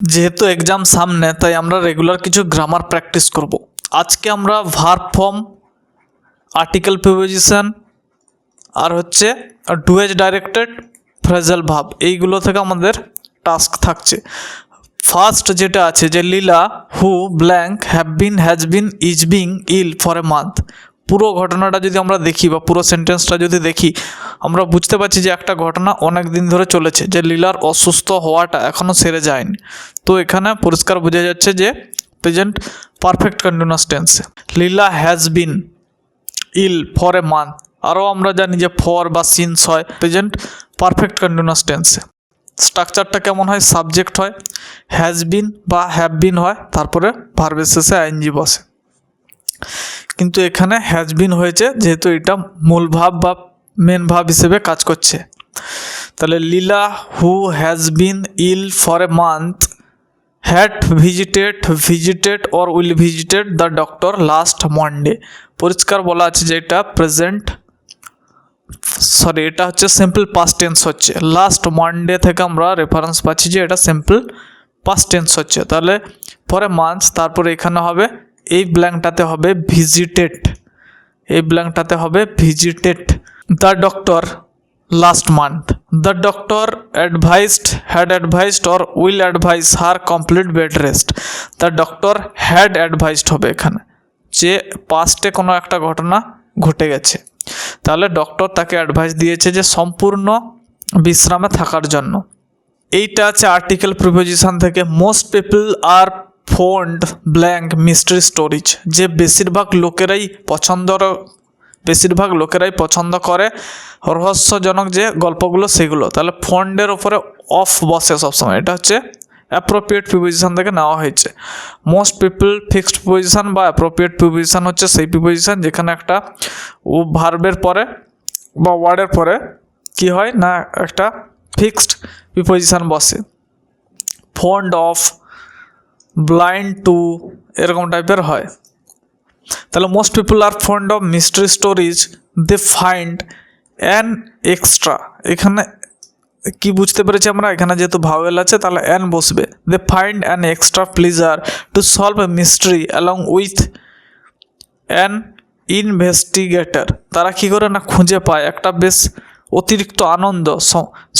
যেহেতু এক্সাম সামনে তাই আমরা রেগুলার কিছু গ্রামার প্র্যাকটিস করব। আজকে আমরা ভার্ব ফর্ম, আর্টিকেল প্রিপোজিশন আর হচ্ছে ডুয়েজ ডাইরেক্টেড, ফ্রেজাল ভার্ব, এইগুলো থেকে আমাদের টাস্ক থাকছে। ফার্স্ট যেটা আছে যে Leela who blank have been, has been, is being ill for a month. পুরো ঘটনাটা যদি আমরা দেখি বা পুরো সেন্টেন্সটা যদি দেখি, আমরা বুঝতে পারছি যে একটা ঘটনা অনেক দিন ধরে চলেছে, যে লীলার অসুস্থ হওয়াটা এখনও সেরে যায়নি। তো এখানে পরিষ্কার বোঝা যাচ্ছে যে প্রেজেন্ট পারফেক্ট কন্টিনিউয়াস টেন্সে। Leela has been ill for a month, আরও আমরা জানি যে ফর বা সিন্স হয় প্রেজেন্ট পারফেক্ট কন্টিনিউয়াস টেন্সে। স্ট্রাকচারটা কেমন হয়? সাবজেক্ট হয়, হ্যাজ বিন বা হ্যাভ বিন হয়, তারপরে ভার্বের শেষে আইএনজি বসে। কিন্তু এখানে হ্যাজ বিন হয়েছে যেহেতু এটা মূল ভাব বা মেন ভাব হিসেবে কাজ করছে। তাহলে Leela who has been ill for a month had visited or will visited the doctor last Monday. পরিষ্কার বলা আছে যে এটা প্রেজেন্ট, এটা হচ্ছে সিম্পল পাস্ট টেন্স হচ্ছে। লাস্ট মানডে থেকে আমরা রেফারেন্স পাচ্ছি যে এটা সিম্পল পাস্ট টেন্স হচ্ছে। তাহলে পরে মান্থ, তারপরে এখানে হবে এই ব্ল্যাঙ্কটাতে হবে ভিজিটেড, এই ব্ল্যাঙ্কটাতে হবে visited the doctor last month. The doctor had advised or will advise her complete bed rest. The doctor had advised হবে এখানে, যে পাস্টে কোনো একটা ঘটনা ঘটে গেছে। তাহলে ডক্টর তাকে অ্যাডভাইস দিয়েছে যে সম্পূর্ণ বিশ্রামে থাকার জন্য। এইটা আছে আর্টিকেল প্রিপোজিশন থেকে। Most people are fond blank mystery stories, যে বেশিরভাগ লোকেরাই পছন্দ করে রহস্যজনক যে গল্পগুলো সেগুলো। তাহলে ফন্ডের ওপরে অফ বসে সবসময়, এটা হচ্ছে অ্যাপ্রোপ্রিয়েট প্রিপোজিশন থেকে নেওয়া হয়েছে। মোস্ট পিপল ফিক্সড প্রিপোজিশন বা অ্যাপ্রোপ্রিয়েট প্রিপোজিশন হচ্ছে সেই প্রিপোজিশন যেখানে একটা ভার্বের পরে বা ওয়ার্ডের পরে কি হয় না, একটা ফিক্সড প্রিপোজিশন বসে। ফন্ড অফ, ব্লাইন্ড টু, এরকম টাইপের হয়। তাহলে most people are fond of mystery stories, they find an extra. এখানে কি বুঝতে পেরেছি আমরা? এখানে যেহেতু ভাওয়েল আছে তাহলে অ্যান বসবে। They find an extra pleasure to solve a mystery along with an investigator. তারা কী করে না খুঁজে পায় একটা বেশ অতিরিক্ত আনন্দ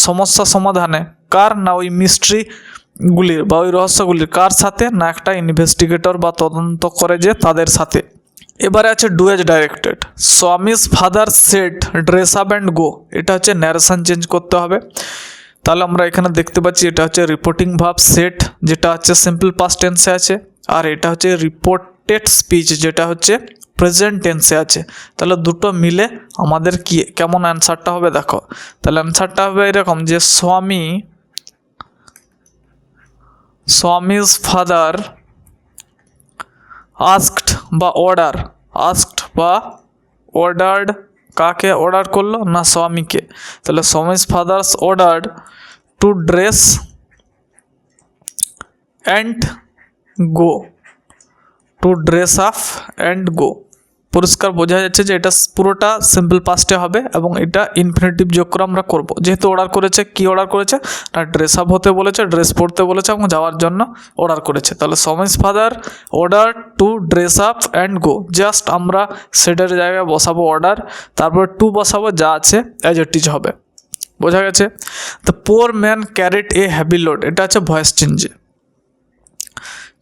সমস্যা সমাধানে। কার? না ওই মিস্ট্রিগুলির বা ওই রহস্যগুলির। কার সাথে? না একটা ইনভেস্টিগেটর বা তদন্ত করে যে তাদের সাথে। এবারে আছে ডুয়েজ ডাইরেক্টেড। স্বামীজ father said dress up and go. এটা হচ্ছে ন্যারেশন চেঞ্জ করতে হবে। তাহলে আমরা এখানে দেখতে পাচ্ছি এটা হচ্ছে রিপোর্টিং ভার্ব সেট, যেটা হচ্ছে সিম্পল পাস্ট টেন্সে আছে, আর এটা হচ্ছে রিপোর্টেড স্পিচ যেটা হচ্ছে প্রেজেন্ট টেন্সে আছে। তাহলে দুটো মিলে আমাদের কি কেমন অ্যান্সারটা হবে দেখো। তাহলে অ্যান্সারটা হবে এরকম যে স্বামীজ ফাদার আস্কড বা অর্ডার্ড, কাকে অর্ডার করলো? না স্বামীকে। তাহলে Swami's father's ordered two dress and go, two dress up and গো। পরিষ্কার বোঝা যাচ্ছে যে এটা পুরোটা সিম্পল পাস্টে হবে এবং এটা ইনফিনিটিভ যোগ করে আমরা করব। যেহেতু অর্ডার করেছে, কি অর্ডার করেছে না ড্রেস আপ হতে বলেছে, ড্রেস পরতে বলেছে এবং যাওয়ার জন্য অর্ডার করেছে। তাহলে Swami's father order to dress up and go. Just আমরা সেটার জায়গায় বসাবো অর্ডার, তারপর টু বসাবো, যা আছে অ্যাজ ইট ইজ হবে। বোঝা গেছে? The poor man carried a heavy load, এটা হচ্ছে ভয়েস চেঞ্জে।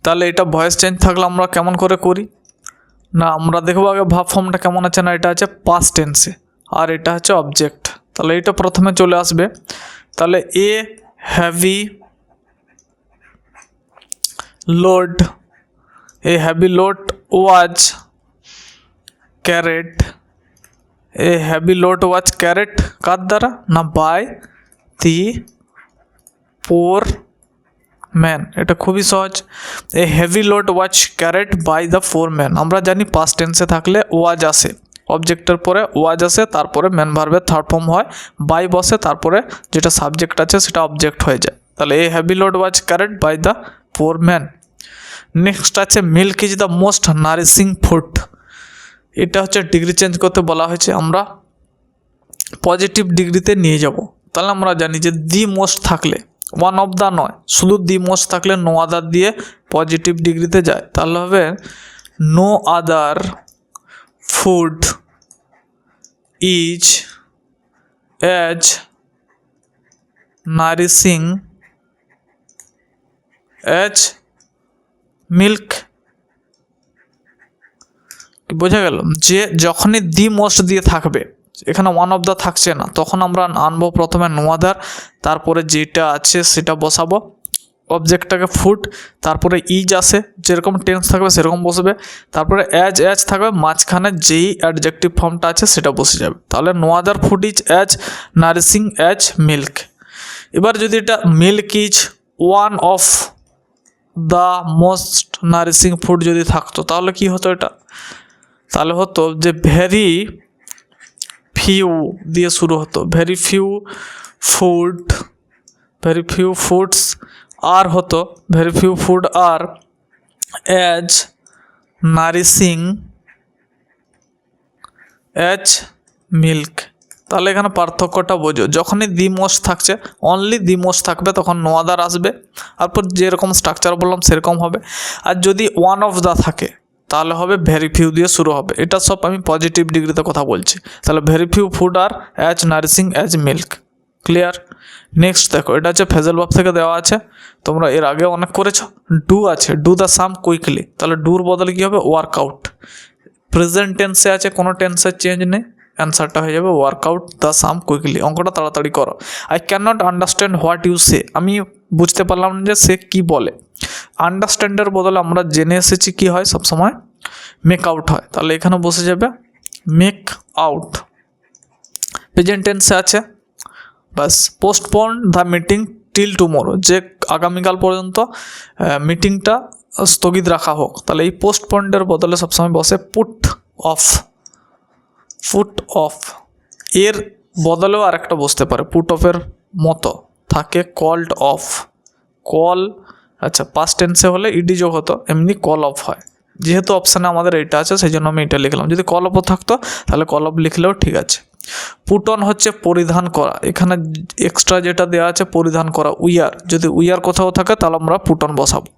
তাহলে এটা ভয়েস চেঞ্জ থাকলে আমরা কেমন করে করি না, আমরা দেখবো আগে ভাব ফর্মটা কেমন আছে। না এটা আছে পাস্ট টেন্সে আর এটা হচ্ছে অবজেক্ট। তাহলে এটা প্রথমে চলে আসবে। তাহলে a heavy load was carried, a heavy load was carried কার দ্বারা? না বাই দি পোর ম্যান। এটা খুবই সহজ। A heavy load was carried by the poor man. আমরা জানি পাস্ট টেন্সে থাকলে ওয়াজ আসে, অবজেক্টের পরে ওয়াজ আসে, তারপরে ম্যান ভার্বের থার্ড ফর্ম হয়, বাই বসে, তারপরে যেটা সাবজেক্ট আছে সেটা অবজেক্ট হয়ে যায়। তাহলে a heavy load was carried by the poor man. Next আছে milk is the most nourishing food. এটা হচ্ছে ডিগ্রি চেঞ্জ করতে বলা হয়েছে, আমরা পজিটিভ ডিগ্রিতে নিয়ে যাব। তাহলে আমরা জানি যে দি মোস্ট থাকলে ওয়ান অফ দ্য নয়, শুধু দি মোস্ট থাকলে নো আদার দিয়ে পজিটিভ ডিগ্রিতে যায়, তাহলে হবে no other food is as nourishing as milk. বোঝা গেল যে যখনই দি মোস্ট দিয়ে থাকবে, এখানে ওয়ান অফ দ্য থাকছে না, তখন আমরা আনবো প্রথমে নো আদার, তারপরে যেটা আছে সেটা বসাবো অবজেক্টটাকে ফুড, তারপরে ইজ আসে যেরকম টেন্স থাকবে সেরকম বসবে, তারপরে অ্যাজ থাকবে, মাঝখানে যেই অ্যাডজেক্টিভ ফর্মটা আছে সেটা বসে যাবে। তাহলে no other food is as nourishing as milk. এবার যদি এটা milk is one of the most nourishing food যদি থাকতো, তাহলে কি হতো এটা? তাহলে হতো যে ভেরি ফিউ দিয়ে শুরু হতো, ভেরি ফিউ ফুডস আর হতো, very few food are as nourishing as milk. তাহলে এখানে পার্থক্যটা বোঝো, যখনই দি মোস্ট থাকছে, অনলি দি মোস্ট থাকবে তখন নো আদার আসবে, তারপর যেরকম স্ট্রাকচার বললাম সেরকম হবে। আর যদি ওয়ান অফ দ্য থাকে তাহলে হবে ভেরি ফিউ দিয়ে শুরু হবে। এটা সব আমি পজিটিভ ডিগ্রিতে কথা বলছি। তাহলে very few food are as nourishing as milk. Clear? Next দেখো, এটা হচ্ছে ফেজাল ভার্ব থেকে দেওয়া আছে, তোমরা এর আগে অনেক করেছো। ডু আছে, ডু দ্য সাম কুইকলি, তাহলে ডুর বদলে কী হবে? ওয়ার্কআউট। প্রেজেন্ট টেন্সে আছে, কোনো টেন্সের চেঞ্জ নেই, অ্যান্সারটা হয়ে যাবে ওয়ার্কআউট দ্য সাম কুইকলি। অঙ্কটা তাড়াতাড়ি করো। I can not understand what you say, আমি বুঝতে পারলাম না যে সে কী বলে। আন্ডারস্ট্যান্ডের বদলে আমরা জেনে এসেছি কি হয়, সবসময় মেক আউট হয়, তাহলে এখানে বসে যাবে মেক আউট। প্রেজেন্ট টেন্সে আছে বাস, postpone the meeting till tomorrow, যে আগামীকাল পর্যন্ত মিটিংটা স্থগিত রাখা হোক, তাহলে এই পোস্টপোন্ডের বদলে সবসময় বসে পুট অফ। এর বদলেও আরেকটা বসতে পারে, পুট অফের মতো থাকে কল্ড অফ। কল, আচ্ছা পাস্ট টেন্সে হলে ইডি যোগ হতো, এমনি কল অফ হয়। যেহেতু অপশানে আমাদের এইটা আছে সেই জন্য আমি এটা লিখলাম। যদি কল অফও থাকতো তাহলে কল অফ লিখলেও ঠিক আছে। পুট অন হচ্ছে পরিধান করা, এখানে এক্সট্রা যেটা দেওয়া আছে পরিধান করা, উইয়ার, যদি উইয়ার কোথাও থাকে তাহলে আমরা পুট অন বসাবো।